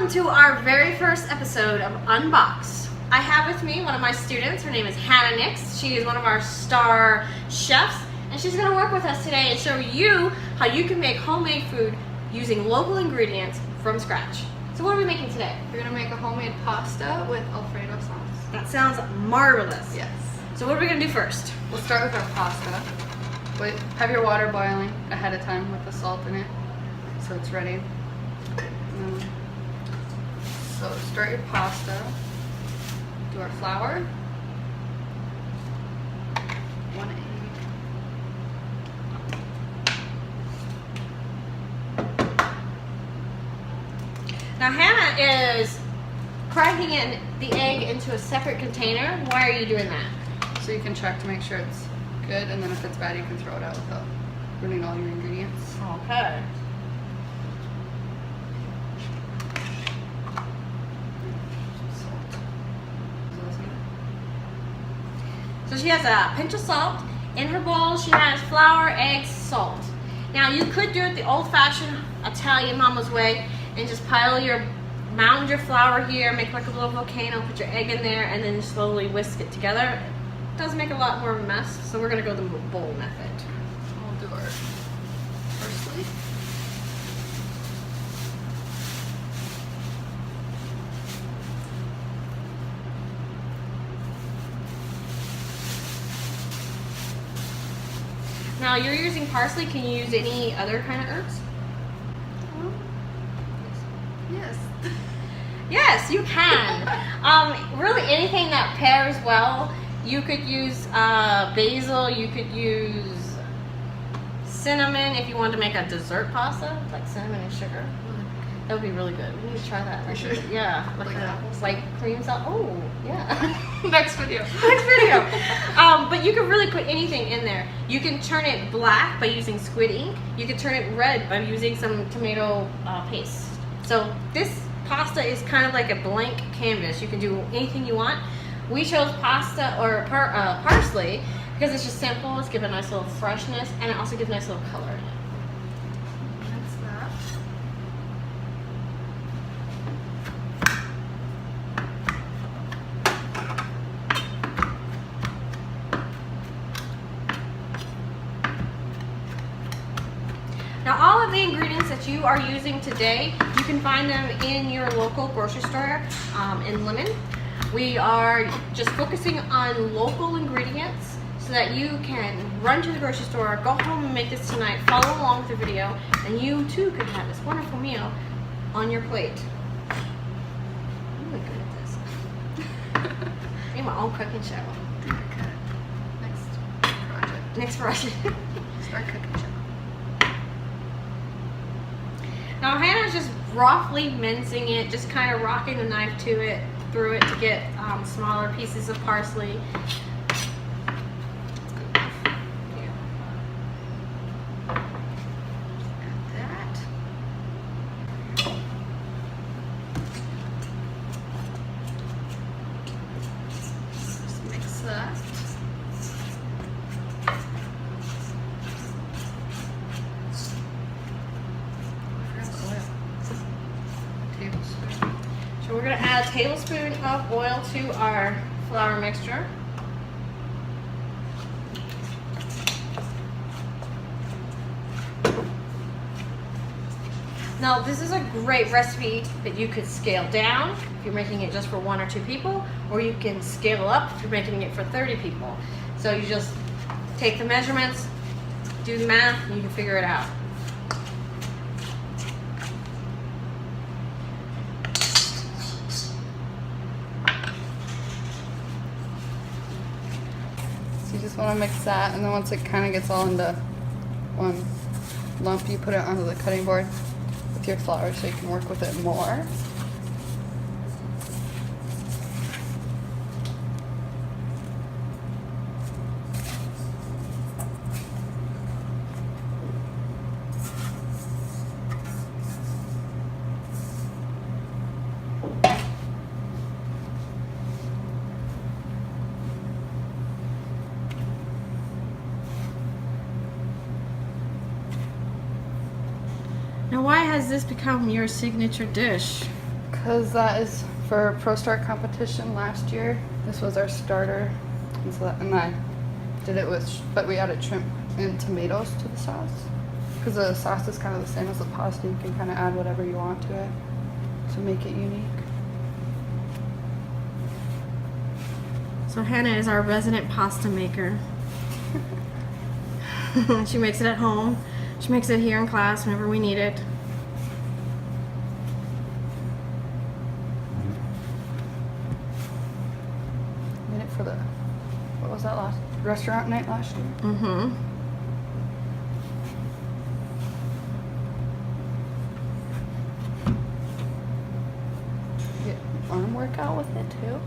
welcome to our very first episode of Unbox. I have with me one of my students. Her name is Hannah Nix. She is one of our star chefs, and she's going to work with us today and show you how you can make homemade food using local ingredients from scratch. So what are we making today? We're going to make a homemade pasta with Alfredo sauce. That sounds marvelous. Yes. So what are we going to do first? We'll start with our pasta. But have your water boiling ahead of time with the salt in it so it's ready. So start your pasta. Do our flour. 1 egg. Now Hannah is cracking in the egg into a separate container. Why are you doing that? So you can check to make sure it's good, and then if it's bad you can throw it out without ruining all your ingredients. Okay. So she has a pinch of salt. In her bowl she has flour, eggs, salt. Now you could do it the old-fashioned Italian mama's way and just mound your flour here, make like a little volcano, put your egg in there, and then slowly whisk it together. It does make a lot more of a mess, so we're gonna go the bowl method. We'll do our parsley. Now you're using parsley. Can you use any other kind of herbs? Yes. Yes, you can. Really anything that pairs well. You could use basil. You could use cinnamon if you wanted to make a dessert pasta, like cinnamon and sugar. That would be really good. We need to try that. We should. Yeah, like cream sauce. Oh, yeah. Next video. Next video. But you can really put anything in there. You can turn it black by using squid ink. You can turn it red by using some tomato paste. So this pasta is kind of like a blank canvas. You can do anything you want. We chose pasta or parsley because it's just simple. It's given a nice little freshness, and it also gives a nice little color in it. That's that. Now all of the ingredients that you are using today, you can find them in your local grocery store in Lemon. We are just focusing on local ingredients so that you can run to the grocery store, go home and make this tonight, follow along with the video, and you too could have this wonderful meal on your plate. I'm really good at this. I need my own cooking show. Okay. Next project. Start cooking show. Now Hannah's just roughly mincing it, just kind of rocking the knife to it, through it to get smaller pieces of parsley. Add that. Just mix that. So we're going to add a tablespoon of oil to our flour mixture. Now this is a great recipe that you could scale down if you're making it just for 1 or 2 people, or you can scale up if you're making it for 30 people. So you just take the measurements, do the math, and you can figure it out. You just want to mix that, and then once it kind of gets all into one lump, you put it onto the cutting board with your flour so you can work with it more. Now, why has this become your signature dish? because that is for Pro Star competition last year. This was our starter, and, and I did it with, but we added shrimp and tomatoes to the sauce. Because the sauce is kind of the same as the pasta, you can kind of add whatever you want to it to make it unique. So Hannah is our resident pasta maker. She makes it at home. She makes it here in class whenever we need it. Made it for the, what was that last, restaurant night last year? Mm-hmm. Get arm workout with it too.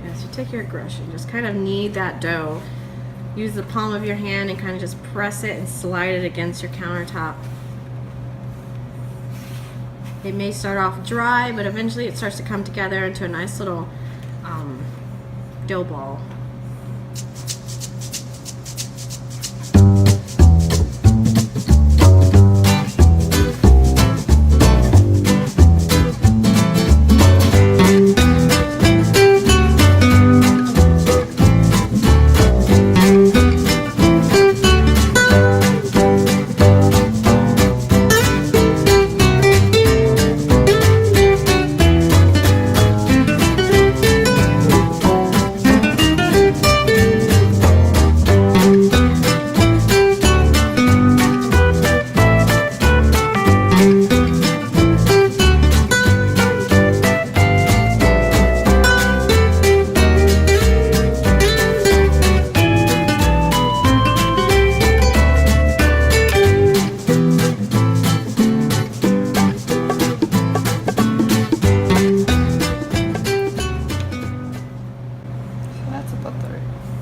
Yeah, so take your aggression. Just kind of knead that dough. Use the palm of your hand and kind of just press it and slide it against your countertop. It may start off dry, but eventually it starts to come together into a nice little dough ball.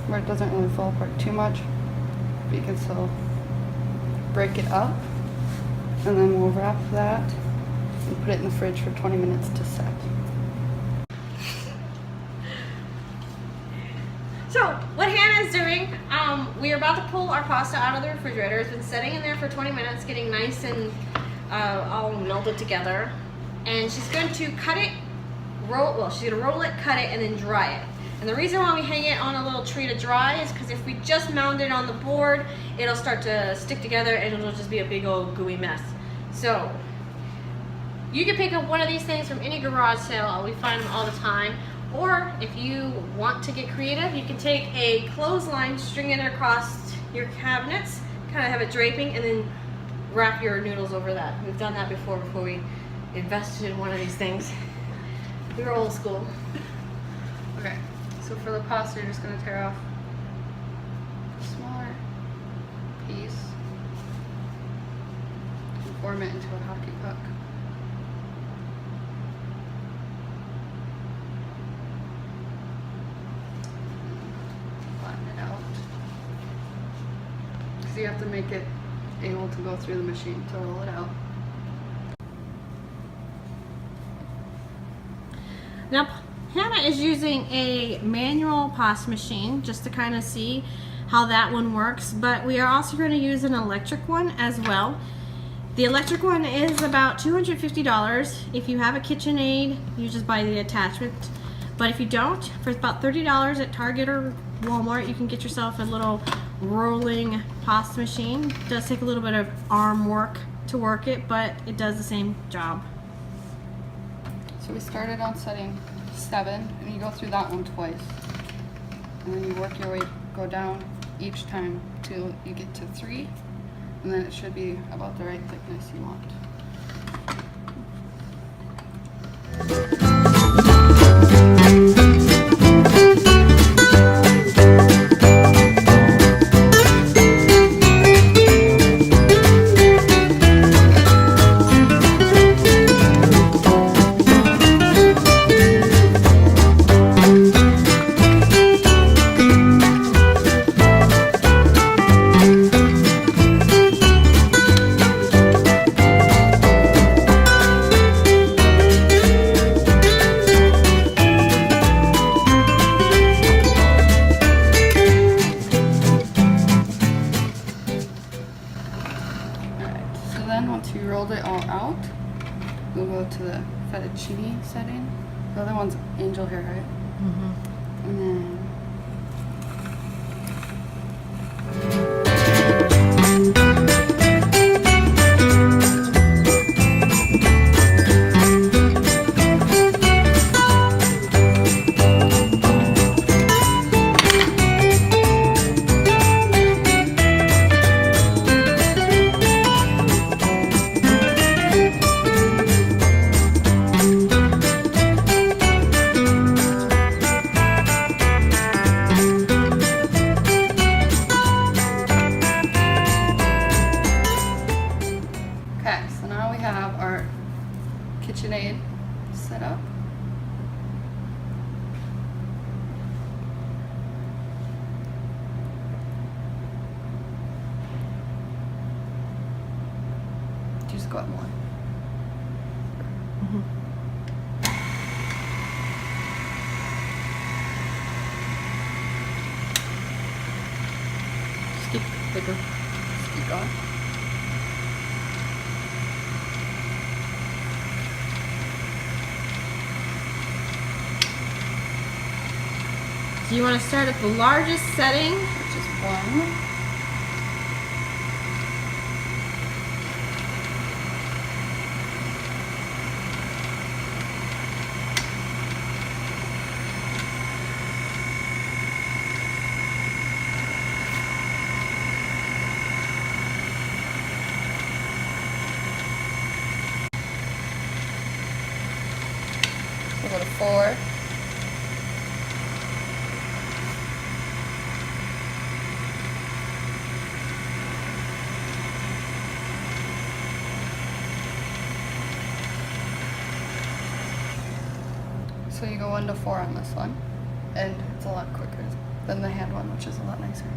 Where it doesn't really fall apart too much, but you can still break it up, and then we'll wrap that and put it in the fridge for 20 minutes to set. So what Hannah's doing, we are about to pull our pasta out of the refrigerator. It's been sitting in there for 20 minutes, getting nice and all melded together. And she's going to cut it, she's going to roll it, cut it, and then dry it. And the reason why we hang it on a little tree to dry is because if we just mound it on the board, it'll start to stick together and it'll just be a big old gooey mess. So you can pick up one of these things from any garage sale. We find them all the time. Or if you want to get creative, you can take a clothesline, string it across your cabinets, kind of have it draping, and then wrap your noodles over that. We've done that before we invested in one of these things. We were old school. Okay, so for the pasta, you're just going to tear off a smaller piece and form it into a hockey puck. Flatten it out. Because you have to make it able to go through the machine to roll it out. Now, Hannah is using a manual pasta machine just to kind of see how that one works, but we are also going to use an electric one as well. The electric one is about $250. If you have a KitchenAid, you just buy the attachment. But if you don't, for about $30 at Target or Walmart, you can get yourself a little rolling pasta machine. It does take a little bit of arm work to work it, but it does the same job. So we started on setting 7, and you go through that one twice. And then you work your way, go down each time till you get to 3, and then it should be about the right thickness you want. we'll go to the fettuccine setting. The other one's angel hair, right? Mm-hmm. And then KitchenAid set up. Just got more. Just keep bigger. Just keep going. So you want to start at the largest setting, which is 1. So go to 4. So you go 1 to 4 on this one, and it's a lot quicker than the hand one, which is a lot nicer.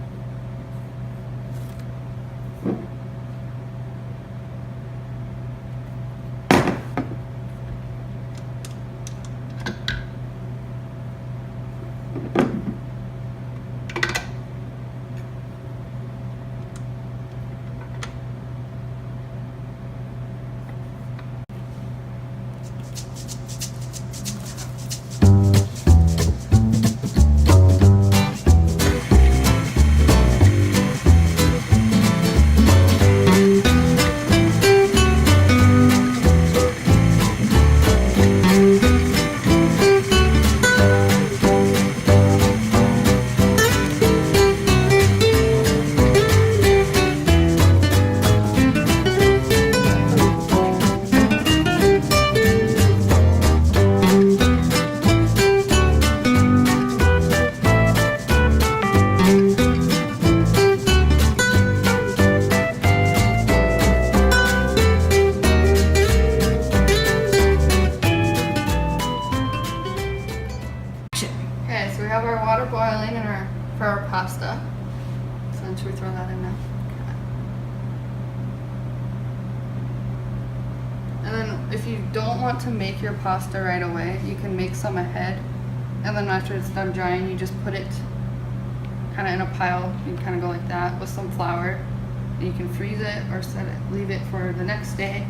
Okay, so we have our water boiling for our pasta. So should we throw that in now? Okay. And then if you don't want to make your pasta right away, you can make some ahead. And then after it's done drying, you just put it kind of in a pile. You kind of go like that with some flour. And you can freeze it or leave it for the next day.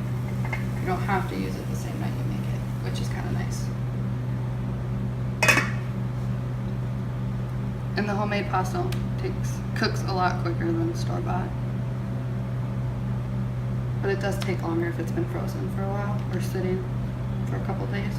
You don't have to use it the same night you make it, which is kind of nice. And the homemade pasta cooks a lot quicker than store-bought. But it does take longer if it's been frozen for a while or sitting for a couple days.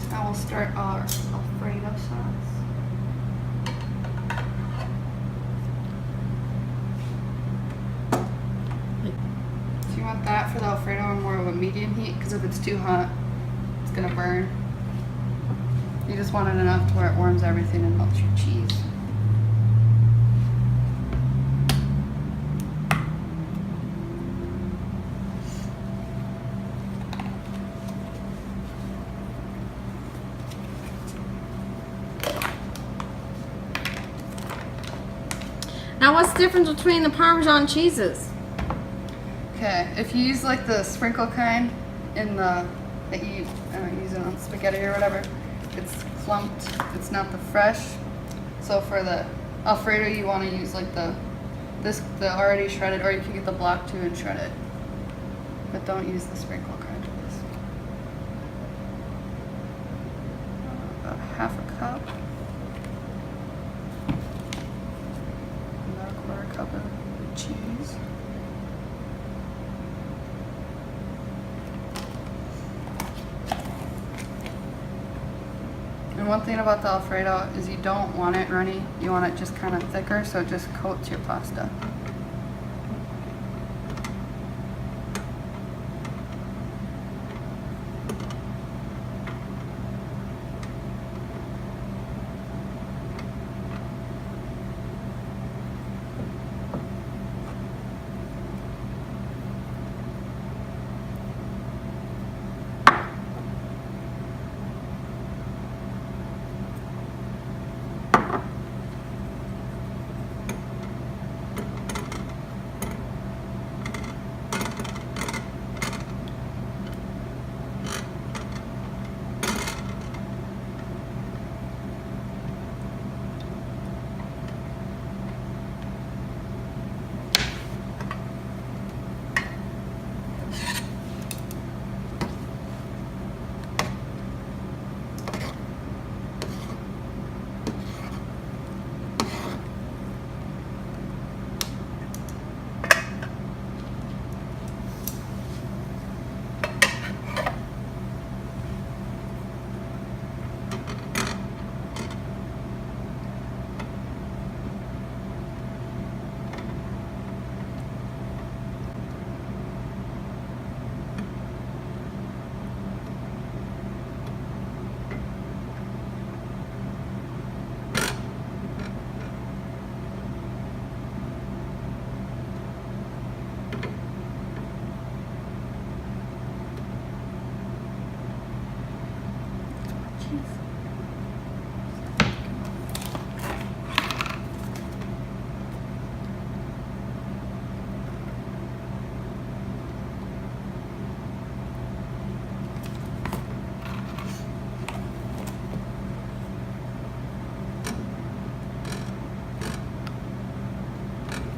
Now we'll start our Alfredo sauce. You want that for the Alfredo on more of a medium heat, because if it's too hot, it's gonna burn. You just want it enough to where it warms everything and melts your cheese. Now what's the difference between the Parmesan cheeses? Okay, if you use like the sprinkle kind in the that you use it on spaghetti or whatever, it's clumped. It's not the fresh. So for the Alfredo, you want to use like the already shredded, or you can get the block too and shred it. But don't use the sprinkle graduates. About half a cup. About a quarter cup of cheese. And one thing about the Alfredo is you don't want it runny. You want it just kind of thicker, so it just coats your pasta.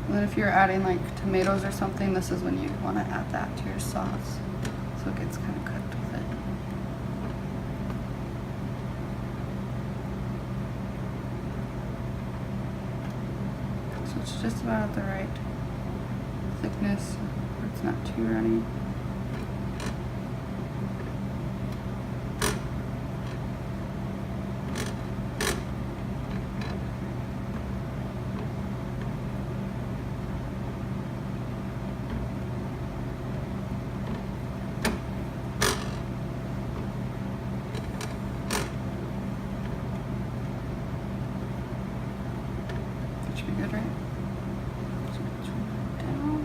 And then if you're adding like tomatoes or something, this is when you want to add that to your sauce, so it gets kind of cooked with it. So it's just about at the right thickness, where it's not too runny. Should be good, right? So turn it down.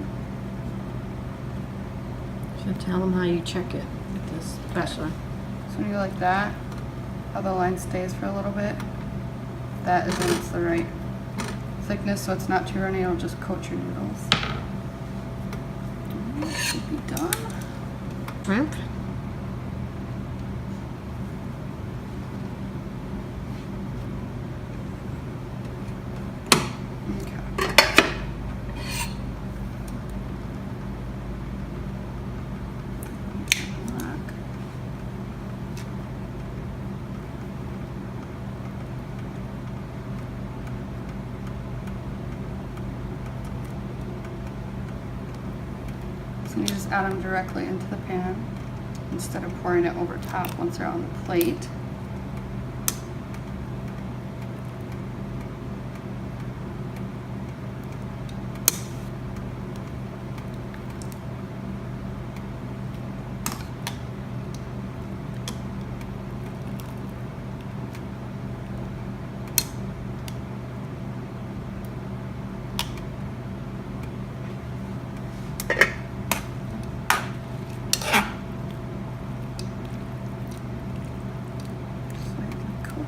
So tell them how you check it with this spatula. So when you go like that, how the line stays for a little bit, that is when it's the right thickness, so it's not too runny. It'll just coat your noodles. And that should be done. Shrimp? So you just add them directly into the pan instead of pouring it over top once they're on the plate.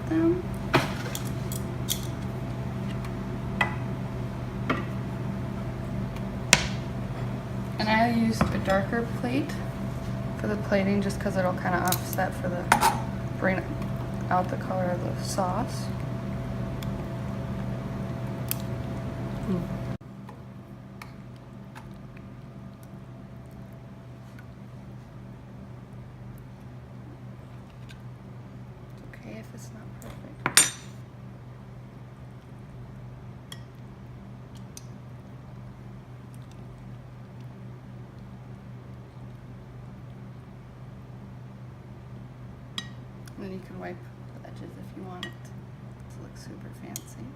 Them. And I used a darker plate for the plating, just because it'll kind of offset for the bring out the color of the sauce. It's okay if it's not perfect. And then you can wipe the edges if you want it to look super fancy.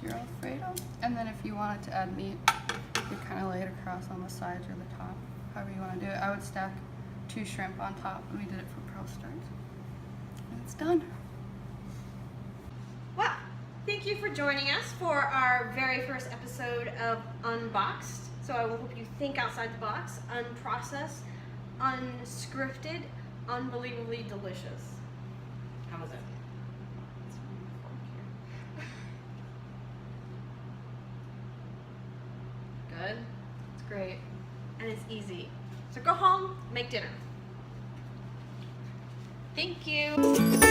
Your Alfredo, and then if you wanted to add meat, you kind of lay it across on the sides or the top, however you want to do it. I would stack 2 shrimp on top, and we did it for pro stars, and it's done. Well, thank you for joining us for our very first episode of Unboxed. So I will hope you think outside the box. Unprocessed, unscripted, unbelievably delicious. How was it? Good. It's great. And it's easy. So go home, make dinner. Thank you.